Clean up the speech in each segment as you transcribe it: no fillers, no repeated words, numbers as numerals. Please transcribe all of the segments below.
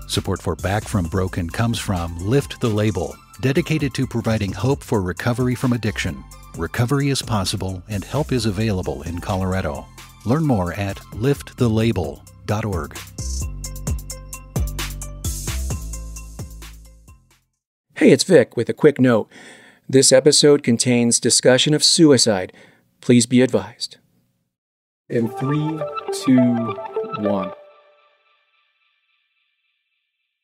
Support for Back from Broken comes from Lift the Label, dedicated to providing hope for recovery from addiction. Recovery is possible and help is available in Colorado. Learn more at liftthelabel.org. Hey, it's Vic with a quick note. This episode contains discussion of suicide. Please be advised. In 3, 2, 1.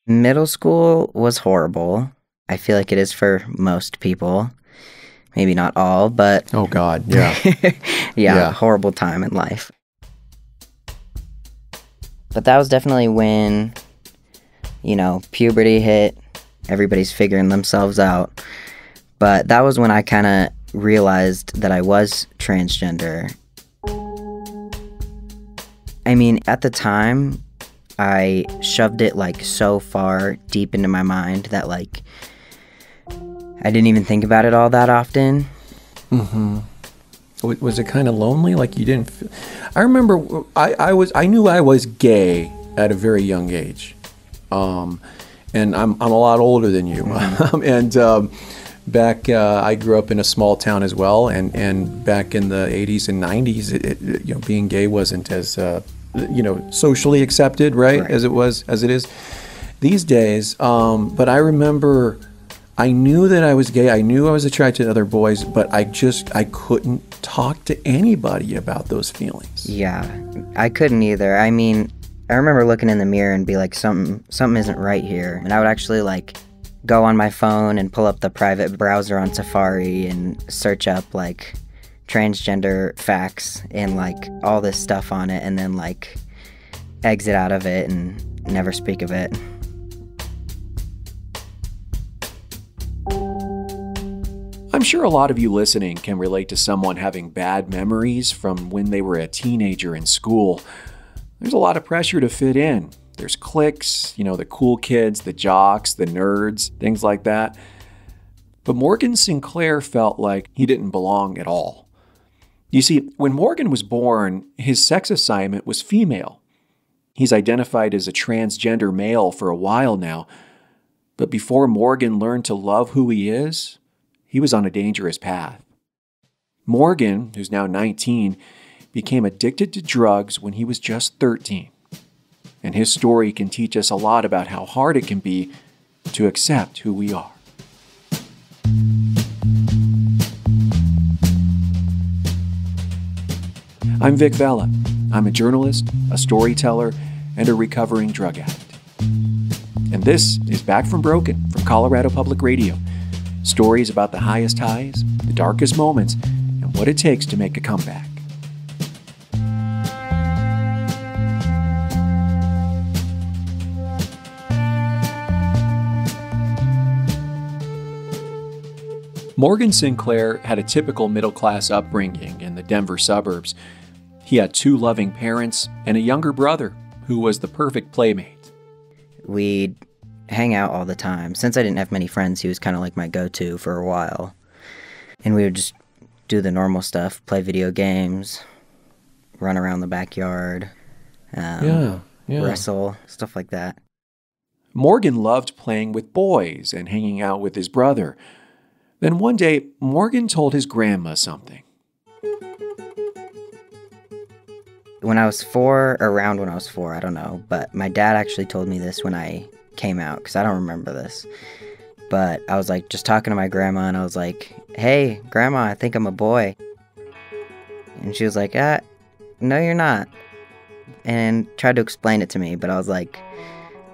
Middle school was horrible. I feel like it is for most people. Maybe not all, but... Oh, God, yeah. yeah, horrible time in life. But that was definitely when, puberty hit. Everybody's figuring themselves out. But that was when I kind of realized that I was transgender. I mean, at the time, I shoved it so far deep into my mind that I didn't even think about it all that often. Mm-hmm. Was it kind of lonely? You didn't feel... I remember I knew I was gay at a very young age. And I'm a lot older than you. Mm-hmm. Back, I grew up in a small town as well, and back in the 80s and 90s, being gay wasn't as, socially accepted, right? As it is these days. But I remember, I knew that I was gay. I knew I was attracted to other boys, but I couldn't talk to anybody about those feelings. Yeah, I couldn't either. I mean, I remember looking in the mirror and be like, something isn't right here. And I would actually go on my phone and pull up the private browser on Safari and search up transgender facts and all this stuff on it, and then exit out of it and never speak of it. I'm sure a lot of you listening can relate to someone having bad memories from when they were a teenager in school. There's a lot of pressure to fit in. There's cliques, the cool kids, the jocks, the nerds, things like that. But Morgan Sinclair felt like he didn't belong at all. You see, when Morgan was born, his sex assignment was female. He's identified as a transgender male for a while now. But before Morgan learned to love who he is, he was on a dangerous path. Morgan, who's now 19, became addicted to drugs when he was just 13. And his story can teach us a lot about how hard it can be to accept who we are. I'm Vic Vela. I'm a journalist, a storyteller, and a recovering drug addict. And this is Back from Broken from Colorado Public Radio. Stories about the highest highs, the darkest moments, and what it takes to make a comeback. Morgan Sinclair had a typical middle-class upbringing in the Denver suburbs. He had 2 loving parents and a younger brother who was the perfect playmate. We'd hang out all the time. Since I didn't have many friends, he was kind of my go-to for a while. And we would just do the normal stuff, play video games, run around the backyard, wrestle, stuff like that. Morgan loved playing with boys and hanging out with his brother. Then one day, Morgan told his grandma something. Around when I was 4, I don't know, but my dad actually told me this when I came out, because I don't remember this. But I was just talking to my grandma, and I was like, "Hey, Grandma, I think I'm a boy." And she was like, "No, you're not." And tried to explain it to me, but I was like,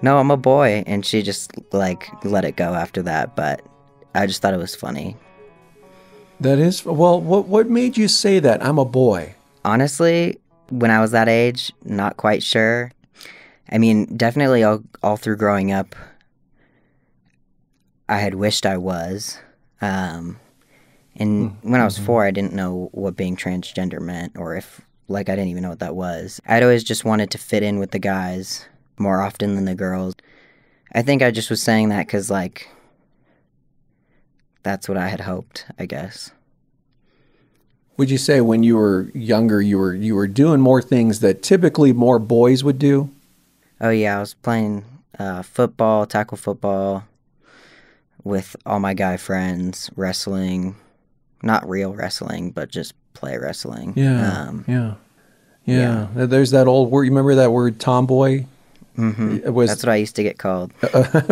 "No, I'm a boy." And she just let it go after that, but I just thought it was funny. That is, well, what made you say that? I'm a boy. Honestly, when I was that age, not quite sure. I mean, definitely all through growing up, I had wished I was. And when I was 4, I didn't know what being transgender meant, or if, I didn't even know what that was. I'd always just wanted to fit in with the guys more often than the girls. I think I just was saying that because, that's what I had hoped, I guess. Would you say when you were younger, you were doing more things that typically more boys would do? Oh yeah, I was playing Football, tackle football with all my guy friends, wrestling, not real wrestling, but just play wrestling. Yeah. There's that old word. You remember that word, tomboy? Mm-hmm. That's what I used to get called.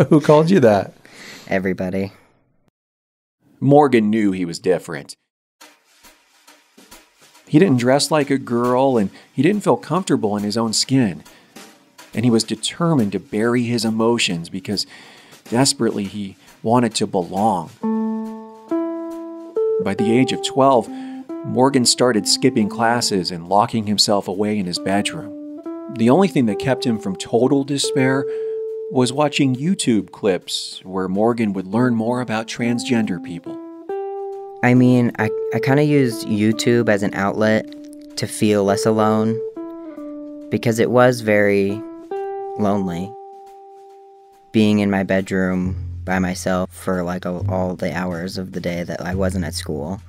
Who called you that? Everybody. Morgan knew he was different. He didn't dress like a girl, and he didn't feel comfortable in his own skin. And he was determined to bury his emotions because desperately he wanted to belong. By the age of 12, Morgan started skipping classes and locking himself away in his bedroom. The only thing that kept him from total despair was watching YouTube clips where Morgan would learn more about transgender people. I mean, I kind of used YouTube as an outlet to feel less alone because it was very lonely being in my bedroom by myself for like all the hours of the day that I wasn't at school.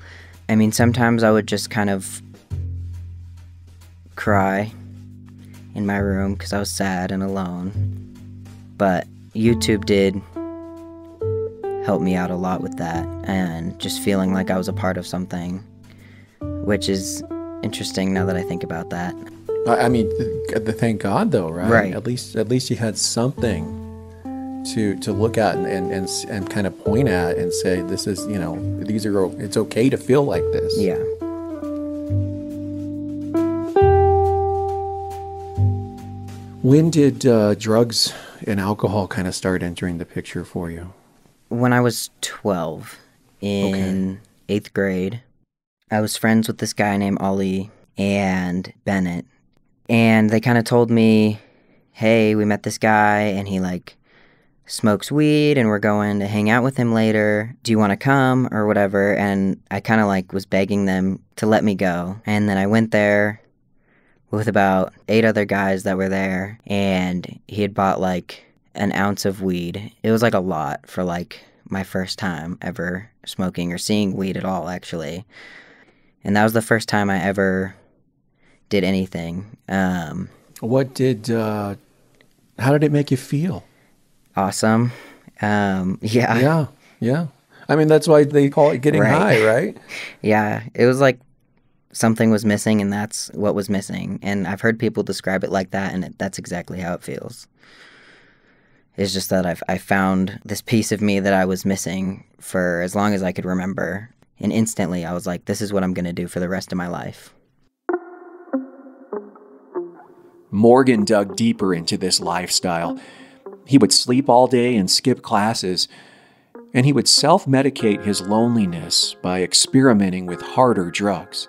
I mean, sometimes I would just kind of cry in my room because I was sad and alone. But YouTube did help me out a lot with that and just feeling like I was a part of something, which is interesting now that I think about that. I mean, thank God though, right? Right. At least you had something to look at and kind of point at and say, this is, it's okay to feel like this. Yeah. When did drugs and alcohol kind of start entering the picture for you? When I was 12, in 8th grade, I was friends with this guy named Ollie and Bennett. And they kind of told me, hey, we met this guy and he smokes weed and we're going to hang out with him later. Do you want to come or whatever? And I kind of was begging them to let me go. And then I went there with about 8 other guys that were there, and he had bought an ounce of weed. It was a lot for my first time ever smoking or seeing weed at all, actually. And that was the first time I ever did anything. How did it make you feel? Awesome. Yeah. Yeah. I mean, that's why they call it getting high, right? Yeah. It was something was missing, and that's what was missing. And I've heard people describe it like that, and that's exactly how it feels. It's just that I found this piece of me that I was missing for as long as I could remember. And instantly I was like, this is what I'm going to do for the rest of my life. Morgan dug deeper into this lifestyle. He would sleep all day and skip classes, and he would self-medicate his loneliness by experimenting with harder drugs.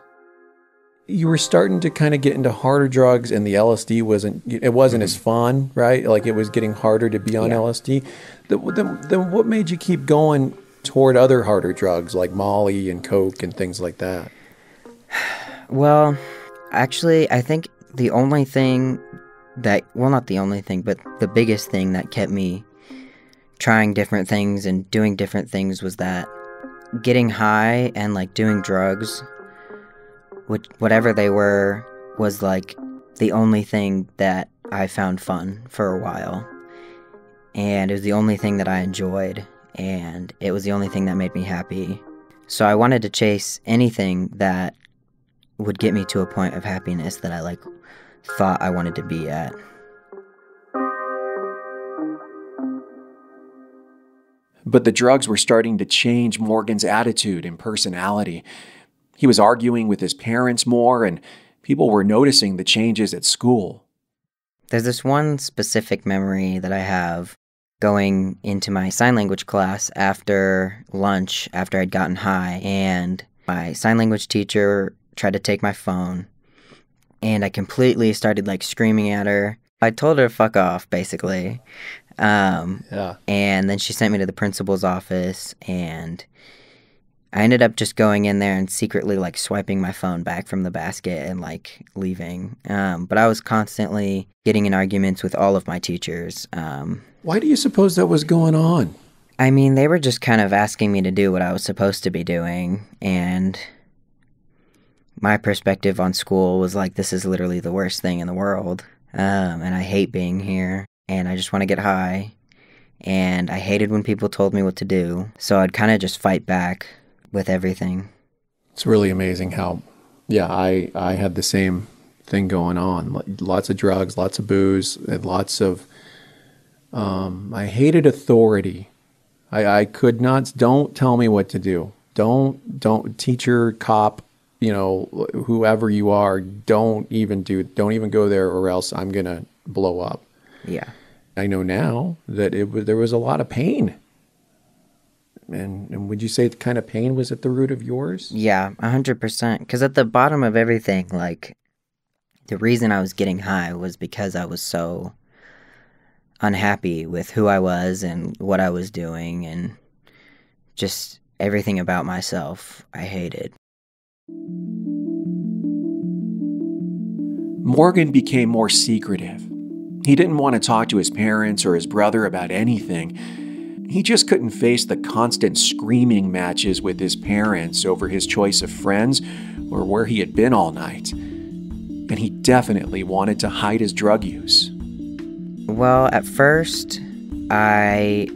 You were starting to kind of get into harder drugs, and the LSD wasn't as fun, right? It was getting harder to be on LSD. Then what made you keep going toward other harder drugs like Molly and Coke and things like that? Well, actually, I think the only thing not the only thing, but the biggest thing that kept me trying different things and doing different things was that getting high and doing drugs, whatever they were, was the only thing that I found fun for a while. And it was the only thing that I enjoyed, and it was the only thing that made me happy. So I wanted to chase anything that would get me to a point of happiness that I thought I wanted to be at. But the drugs were starting to change Morgan's attitude and personality. He was arguing with his parents more, and people were noticing the changes at school. There's this one specific memory that I have going into my sign language class after lunch, after I'd gotten high, and my sign language teacher tried to take my phone, and I completely started screaming at her. I told her to fuck off, basically. And then she sent me to the principal's office, and I ended up just going in there and secretly swiping my phone back from the basket and leaving. But I was constantly getting in arguments with all of my teachers. Why do you suppose that was going on? I mean, they were just kind of asking me to do what I was supposed to be doing, and my perspective on school was this is literally the worst thing in the world, and I hate being here. and I just want to get high, and I hated when people told me what to do, so I'd kind of just fight back with everything. It's really amazing how, I had the same thing going on. Lots of drugs, lots of booze, and lots of, I hated authority. I could not, don't tell me what to do. Don't, teacher, cop, whoever you are, don't even go there or else I'm going to blow up. Yeah. I know now that there was a lot of pain. And would you say the kind of pain was at the root of yours? Yeah, 100%. Because at the bottom of everything, like, the reason I was getting high was because I was so unhappy with who I was and what I was doing and just everything about myself I hated. Morgan became more secretive. He didn't want to talk to his parents or his brother about anything. He just couldn't face the constant screaming matches with his parents over his choice of friends or where he had been all night. And he definitely wanted to hide his drug use. Well, at first, I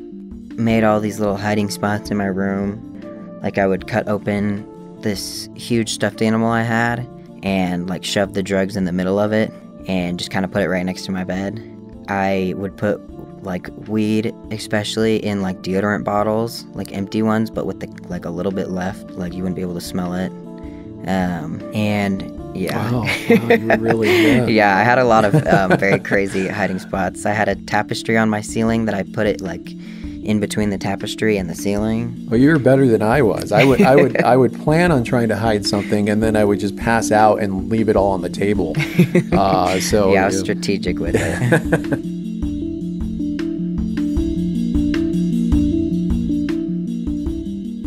made all these little hiding spots in my room. Like, I would cut open this huge stuffed animal I had and, like, shove the drugs in the middle of it and just kind of put it right next to my bed. I would put, like, weed, especially in, like, deodorant bottles, like, empty ones, but with, like, a little bit left, like, you wouldn't be able to smell it. And, yeah. Wow, you really Yeah, I had a lot of very crazy hiding spots. I had a tapestry on my ceiling that I put it, like, in between the tapestry and the ceiling. Well, you were better than I was. I would plan on trying to hide something, and then I would just pass out and leave it all on the table. So yeah, I was strategic with it.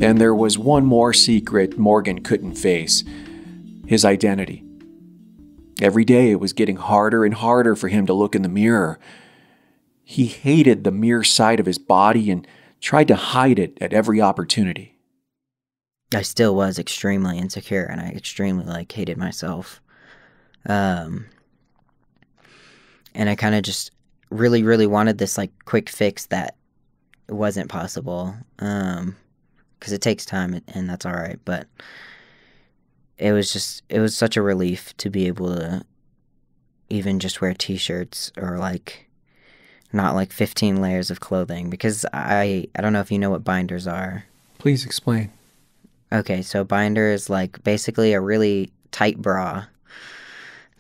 And there was one more secret Morgan couldn't face: his identity. Every day it was getting harder and harder for him to look in the mirror. He hated the mere sight of his body and tried to hide it at every opportunity. I still was extremely insecure, and I extremely, like, hated myself. And I kind of just really, really wanted this, like, quick fix that wasn't possible. Because it takes time, and that's all right. But it was such a relief to be able to even just wear t-shirts or, like, not, like, 15 layers of clothing. Because I don't know if you know what binders are. Please explain. Okay, so binder is, like, basically a really tight bra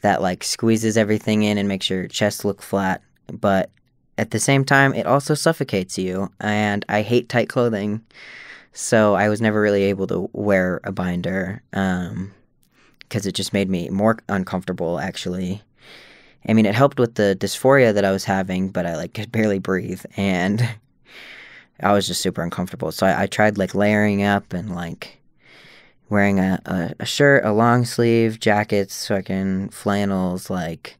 that, like, squeezes everything in and makes your chest look flat. But at the same time, it also suffocates you. And I hate tight clothing. So I was never really able to wear a binder because it just made me more uncomfortable, actually. I mean, it helped with the dysphoria that I was having, but I, like, could barely breathe, and I was just super uncomfortable. So I tried, like, layering up and, like, wearing a shirt, a long sleeve, jackets, fucking flannels, like,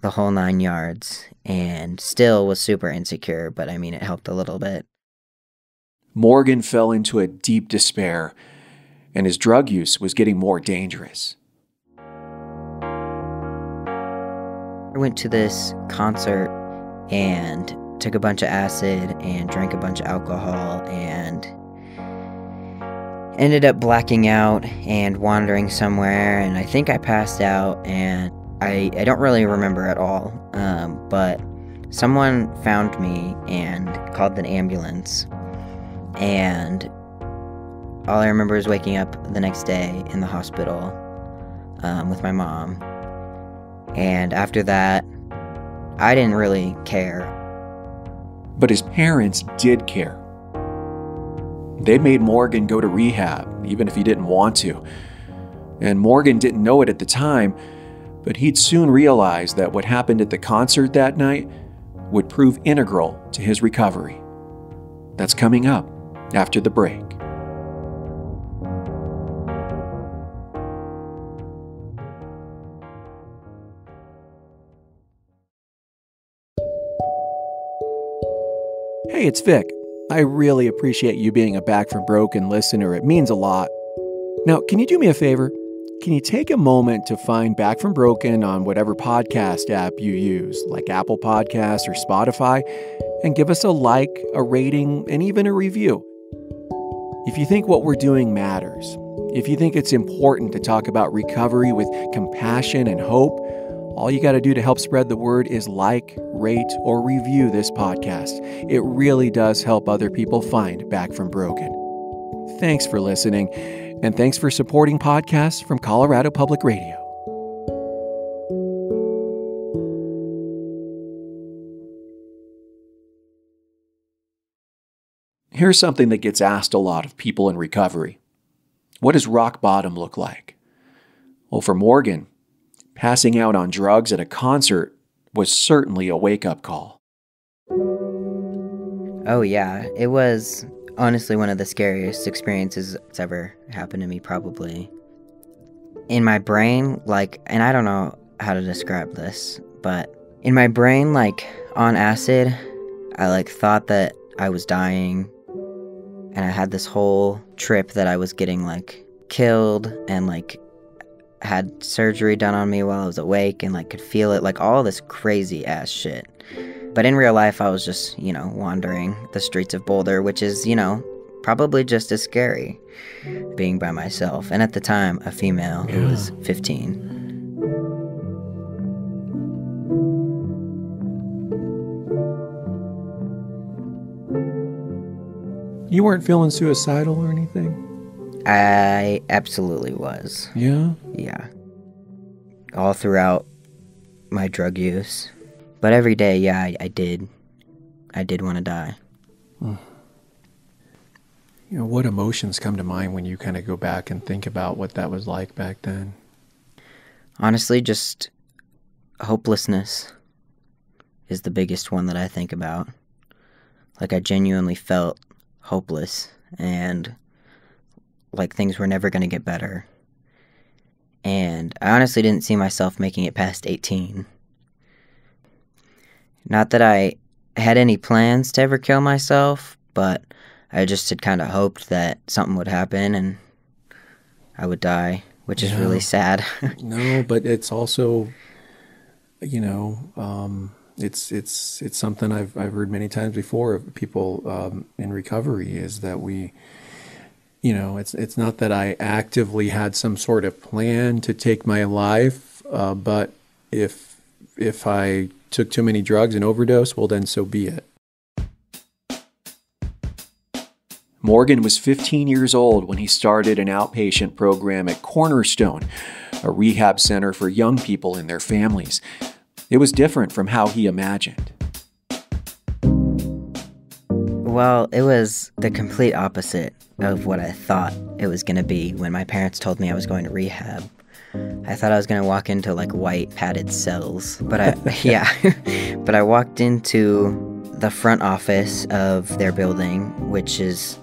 the whole 9 yards, and still was super insecure, but, I mean, it helped a little bit. Morgan fell into a deep despair, and his drug use was getting more dangerous. I went to this concert and took a bunch of acid and drank a bunch of alcohol and ended up blacking out and wandering somewhere, and I think I passed out, and I don't really remember at all, but someone found me and called an ambulance, and all I remember is waking up the next day in the hospital with my mom. And after that, I didn't really care. But his parents did care. They made Morgan go to rehab, even if he didn't want to. And Morgan didn't know it at the time, but he'd soon realize that what happened at the concert that night would prove integral to his recovery. That's coming up after the break. Hey, it's Vic. I really appreciate you being a Back from Broken listener. It means a lot. Now, can you do me a favor? can you take a moment to find Back from Broken on whatever podcast app you use, like Apple Podcasts or Spotify, and give us a like, a rating, and even a review? If you think what we're doing matters, if you think it's important to talk about recovery with compassion and hope, all you got to do to help spread the word is like, rate, or review this podcast. It really does help other people find Back from Broken. Thanks for listening, and thanks for supporting podcasts from Colorado Public Radio. Here's something that gets asked a lot of people in recovery. What does rock bottom look like? Well, for Morgan, passing out on drugs at a concert was certainly a wake-up call. Oh yeah, it was honestly one of the scariest experiences that's ever happened to me, probably. In my brain, and I don't know how to describe this, but in my brain, on acid, I thought that I was dying, and I had this whole trip that I was getting killed and had surgery done on me while I was awake and could feel it, all this crazy ass shit. But in real life, I was just, wandering the streets of Boulder, which is, probably just as scary, being by myself. And at the time, a female who was 15. You weren't feeling suicidal or anything? I absolutely was. Yeah? Yeah. All throughout my drug use. But every day, yeah, I did. I did want to die. What emotions come to mind when you kind of go back and think about what that was like back then? Honestly, just hopelessness is the biggest one that I think about. I genuinely felt hopeless and things were never going to get better. And I honestly didn't see myself making it past 18. Not that I had any plans to ever kill myself, but I just had kind of hoped that something would happen and I would die, which is really sad. No, but it's also, it's something I've heard many times before of people in recovery, is that we, it's not that I actively had some sort of plan to take my life, but if I took too many drugs and overdose, well, then so be it. Morgan was 15 years old when he started an outpatient program at Cornerstone, a rehab center for young people and their families. It was different from how he imagined. Well, it was the complete opposite of what I thought it was going to be when my parents told me I was going to rehab. I thought I was going to walk into white padded cells, but but I walked into the front office of their building, which is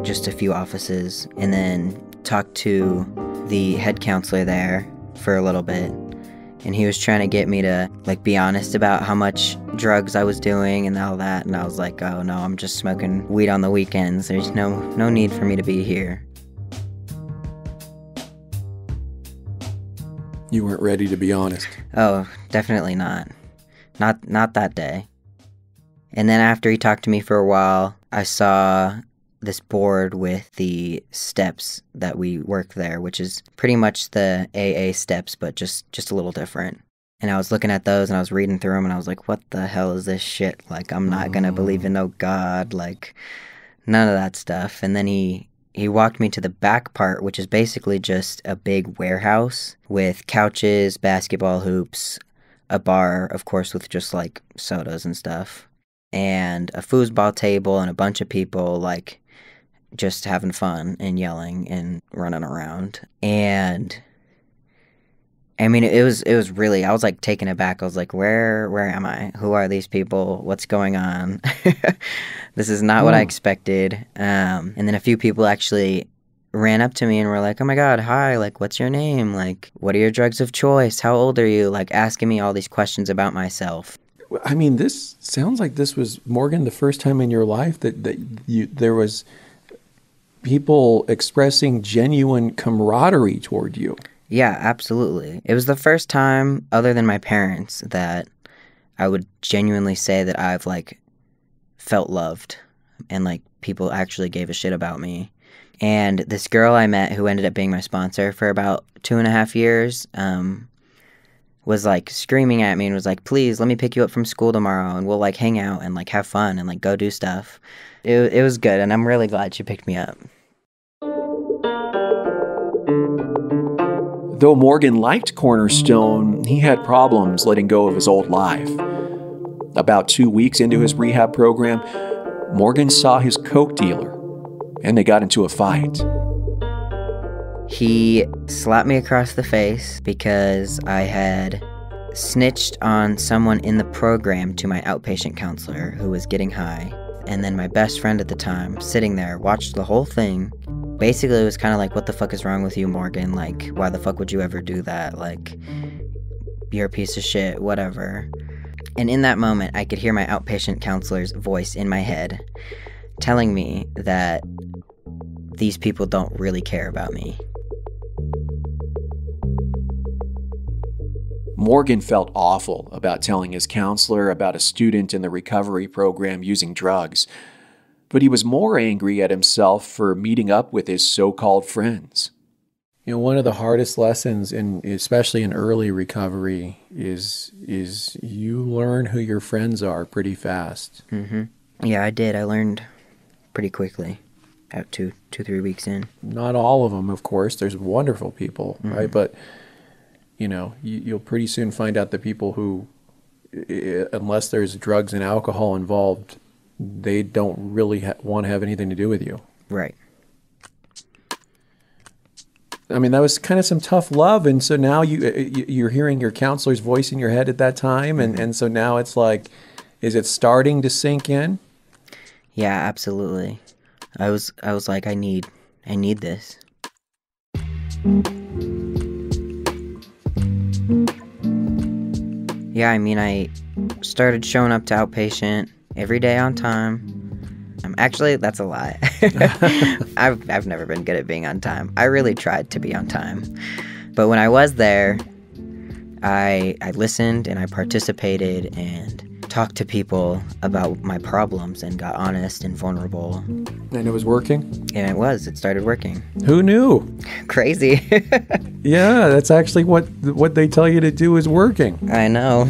just a few offices, and then talked to the head counselor there for a little bit. And he was trying to get me to be honest about how much drugs I was doing and all that. And I was like, oh no, I'm just smoking weed on the weekends. There's no need for me to be here. You weren't ready to be honest. Oh, definitely not. Not that day. And then after he talked to me for a while, I saw this board with the steps that we work there, which is pretty much the AA steps, but just a little different. And I was looking at those and I was reading through them and I was like, what the hell is this shit? I'm not going to believe in no God, none of that stuff. And then he walked me to the back part, which is basically just a big warehouse with couches, basketball hoops, a bar, of course, with just sodas and stuff, and a foosball table and a bunch of people just having fun and yelling and running around. And I mean, it was really, I was taken aback. I was like, where am I? Who are these people? What's going on? This is not what I expected. And then a few people actually ran up to me and were like, oh my God, hi, what's your name? What are your drugs of choice? How old are you? Asking me all these questions about myself. I mean, this sounds like this was, Morgan, the first time in your life that there was people expressing genuine camaraderie toward you. Yeah, absolutely. It was the first time, other than my parents, that I would genuinely say that I've, like, felt loved and, like, people actually gave a shit about me. And this girl I met who ended up being my sponsor for about 2.5 years was, like, screaming at me and was like, please, let me pick you up from school tomorrow and we'll, like, hang out and, like, have fun and, like, go do stuff. It was good, and I'm really glad she picked me up. Though Morgan liked Cornerstone, he had problems letting go of his old life. About 2 weeks into his rehab program, Morgan saw his coke dealer, and they got into a fight. He slapped me across the face because I had snitched on someone in the program to my outpatient counselor who was getting high. And then my best friend at the time, sitting there, watched the whole thing. Basically, it was kind of like, what the fuck is wrong with you, Morgan? Like, why the fuck would you ever do that? Like, you're a piece of shit, whatever. And in that moment, I could hear my outpatient counselor's voice in my head telling me that these people don't really care about me. Morgan felt awful about telling his counselor about a student in the recovery program using drugs, but he was more angry at himself for meeting up with his so-called friends. You know, one of the hardest lessons, especially in early recovery, is you learn who your friends are pretty fast. Mm-hmm. Yeah, I did. I learned pretty quickly, about 2-3 weeks in. Not all of them, of course. There's wonderful people, mm-hmm. right? But, you know, you'll pretty soon find out the people who, unless there's drugs and alcohol involved, they don't really want to have anything to do with you. Right. I mean, that was kind of some tough love, and so now you're hearing your counselor's voice in your head at that time, and so now it's like, is it starting to sink in? Yeah, absolutely. I was like, I need this. Yeah, I mean, I started showing up to outpatient every day on time. Actually, that's a lie. I've never been good at being on time. I really tried to be on time. But when I was there, I listened and I participated and talked to people about my problems and got honest and vulnerable. And it was working? And it started working. Who knew? Crazy. Yeah, that's actually what they tell you to do is working. I know.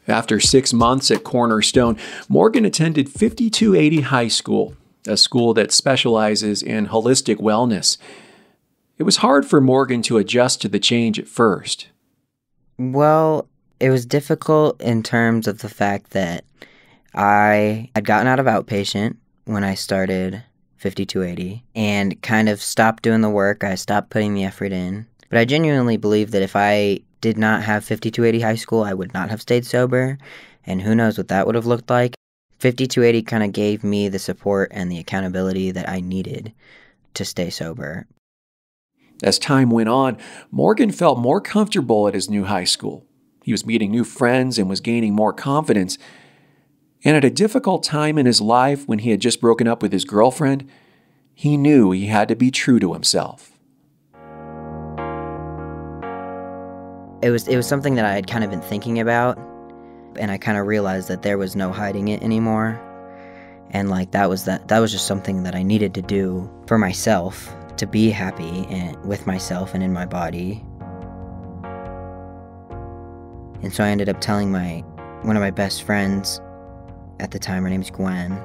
After 6 months at Cornerstone, Morgan attended 5280 High School, a school that specializes in holistic wellness. It was hard for Morgan to adjust to the change at first. Well, it was difficult in terms of the fact that I had gotten out of outpatient when I started 5280 and kind of stopped doing the work. I stopped putting the effort in. But I genuinely believe that if I did not have 5280 High School, I would not have stayed sober, and who knows what that would have looked like. 5280 kind of gave me the support and the accountability that I needed to stay sober. As time went on, Morgan felt more comfortable at his new high school. He was meeting new friends and was gaining more confidence. And at a difficult time in his life when he had just broken up with his girlfriend, he knew he had to be true to himself. It was something that I had kind of been thinking about, and I kind of realized that there was no hiding it anymore. And like that was just something that I needed to do for myself, to be happy with myself and in my body. And so I ended up telling one of my best friends at the time, her name's Nguyen,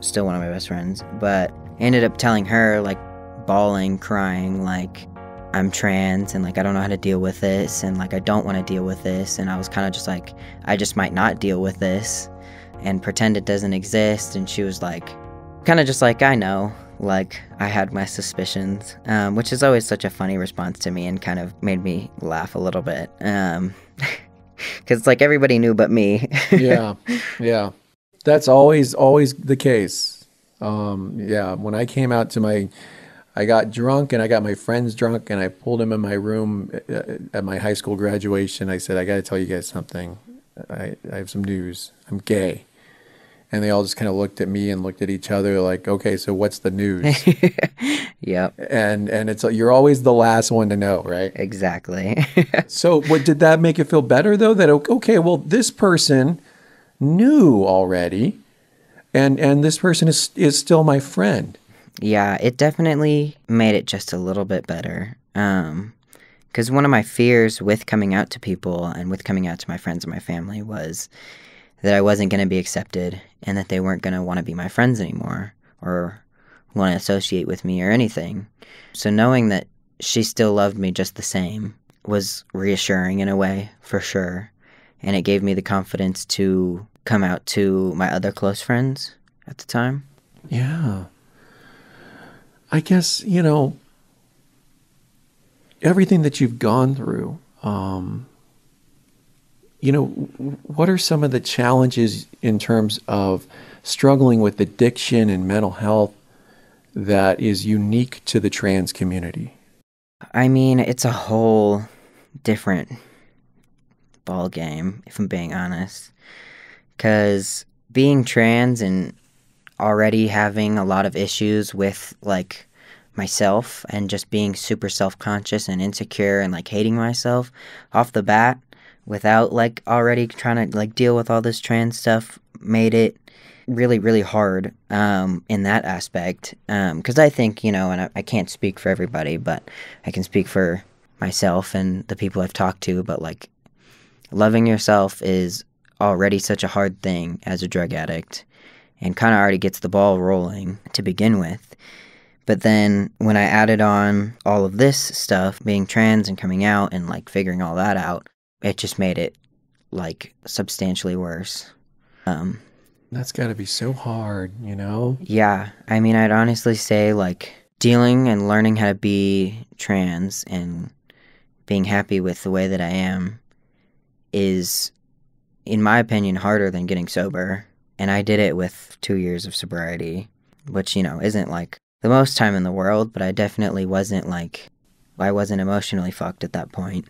still one of my best friends, but I ended up telling her, like, bawling, crying, like, I'm trans and like I don't know how to deal with this and like I don't want to deal with this, and I was kind of just like, I just might not deal with this and pretend it doesn't exist. And she was like, kind of just like, I know, like I had my suspicions, which is always such a funny response to me and kind of made me laugh a little bit, because it's like everybody knew but me. Yeah, that's always the case. When I came out to I got drunk and I got my friends drunk and I pulled them in my room at my high school graduation. I said, I got to tell you guys something. I have some news. I'm gay. And they all just kind of looked at me and looked at each other like, okay, so what's the news? Yep. And it's you're always the last one to know, right? Exactly. So what did that make you feel better though? That, okay, well, this person knew already and this person is still my friend. Yeah, it definitely made it just a little bit better. Because one of my fears with coming out to people and with coming out to my friends and my family was that I wasn't going to be accepted and that they weren't going to want to be my friends anymore or want to associate with me or anything. So knowing that she still loved me just the same was reassuring in a way, for sure. And it gave me the confidence to come out to my other close friends at the time. Yeah. I guess, everything that you've gone through, what are some of the challenges in terms of struggling with addiction and mental health that is unique to the trans community? I mean, it's a whole different ball game, if I'm being honest. Because being trans and already having a lot of issues with, like, myself and just being super self-conscious and insecure and, like, hating myself off the bat without, like, already trying to, like, deal with all this trans stuff made it really, really hard in that aspect. Because I think, and I can't speak for everybody, but I can speak for myself and the people I've talked to, but, like, loving yourself is already such a hard thing as a drug addict and kind of already gets the ball rolling to begin with. But then when I added on all of this stuff, being trans and coming out and, like, figuring all that out, it just made it, like, substantially worse. That's got to be so hard, Yeah. I mean, I'd honestly say, like, dealing and learning how to be trans and being happy with the way that I am is, in my opinion, harder than getting sober. And I did it with 2 years of sobriety, which, isn't, like, the most time in the world, but I definitely wasn't, like, I wasn't emotionally fucked at that point.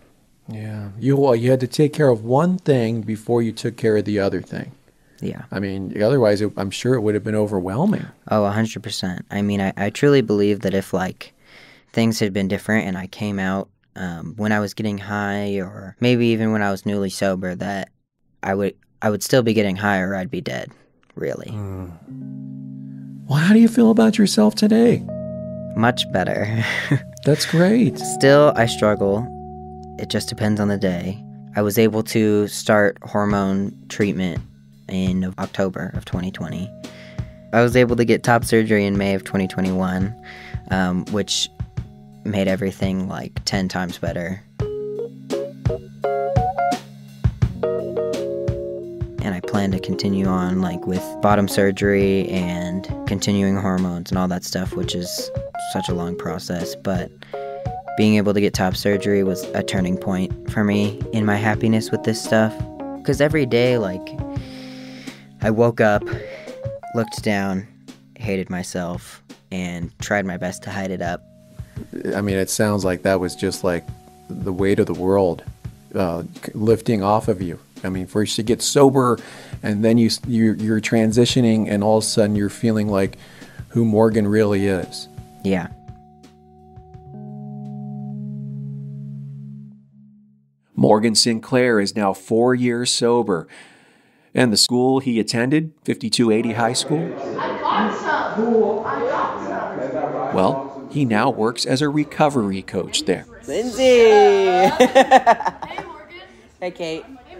Yeah. You had to take care of one thing before you took care of the other thing. Yeah. I mean, otherwise, I'm sure it would have been overwhelming. Oh, 100%. I mean, I truly believe that if, like, things had been different and I came out when I was getting high or maybe even when I was newly sober, that I would still be getting high or I'd be dead, really. Well, how do you feel about yourself today? Much better. That's great. Still, I struggle. It just depends on the day. I was able to start hormone treatment in October of 2020. I was able to get top surgery in May of 2021, which made everything, like, 10 times better. And I plan to continue on, like, with bottom surgery and continuing hormones and all that stuff, which is such a long process. But being able to get top surgery was a turning point for me in my happiness with this stuff. Because every day, like, I woke up, looked down, hated myself, and tried my best to hide it up. I mean, it sounds like that was just like the weight of the world lifting off of you. I mean, first you get sober, and then you're transitioning, and all of a sudden you're feeling like who Morgan really is. Yeah. Morgan Sinclair is now 4 years sober. And the school he attended, 5280 High School? Well, he now works as a recovery coach there. Lindsay! Hey, Morgan. Hey, Kate. Hey,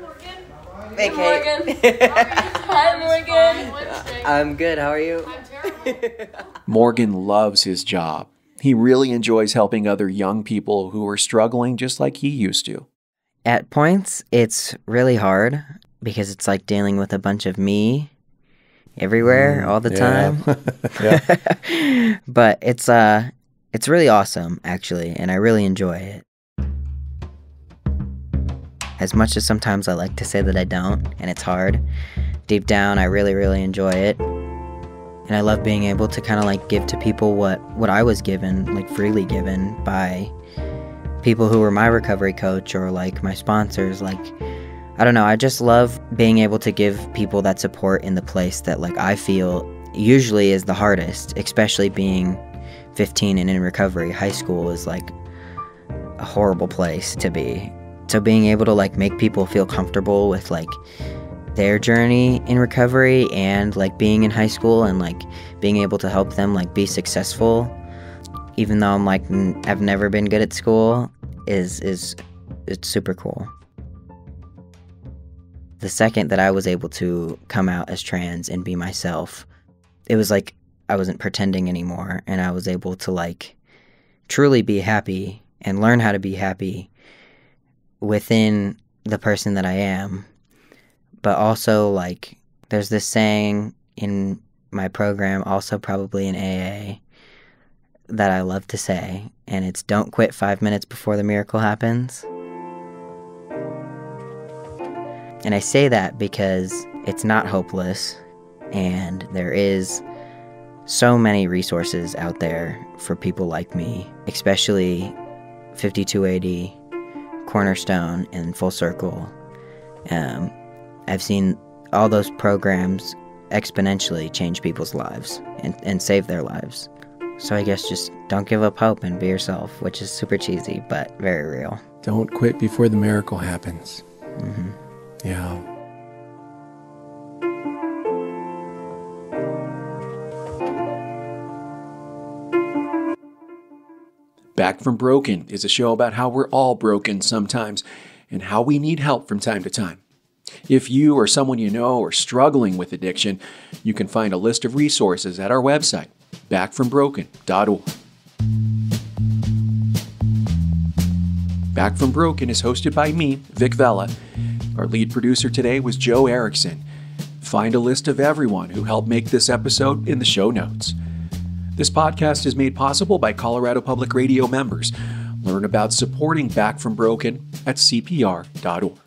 Morgan. Hey, Kate. Hi, Morgan. I'm good. How are you? I'm terrible. Morgan loves his job. He really enjoys helping other young people who are struggling just like he used to. At points, it's really hard because it's like dealing with a bunch of me everywhere all the time. Yeah. But it's really awesome, actually, and I really enjoy it. As much as sometimes I like to say that I don't, and it's hard, deep down I really, really enjoy it. And I love being able to kind of like give to people what I was given, like freely given by people who were my recovery coach or like my sponsors. Like, I don't know, I just love being able to give people that support in the place that like I feel usually is the hardest, especially being 15 and in recovery. High school is like a horrible place to be. So being able to like make people feel comfortable with like their journey in recovery and like being in high school and like being able to help them like be successful, even though I'm like I've never been good at school, is it's super cool. The second that I was able to come out as trans and be myself, it was like I wasn't pretending anymore, and I was able to like truly be happy and learn how to be happy within the person that I am. But also, like, there's this saying in my program, also probably in AA, that I love to say, and it's don't quit 5 minutes before the miracle happens. And I say that because it's not hopeless, and there is so many resources out there for people like me, especially 5280, Cornerstone, and Full Circle. I've seen all those programs exponentially change people's lives and save their lives. So I guess just don't give up hope and be yourself, which is super cheesy, but very real. Don't quit before the miracle happens. Mm-hmm. Yeah. Back from Broken is a show about how we're all broken sometimes and how we need help from time to time. If you or someone you know are struggling with addiction, you can find a list of resources at our website, backfrombroken.org. Back from Broken is hosted by me, Vic Vela. Our lead producer today was Joe Erickson. Find a list of everyone who helped make this episode in the show notes. This podcast is made possible by Colorado Public Radio members. Learn about supporting Back from Broken at CPR.org.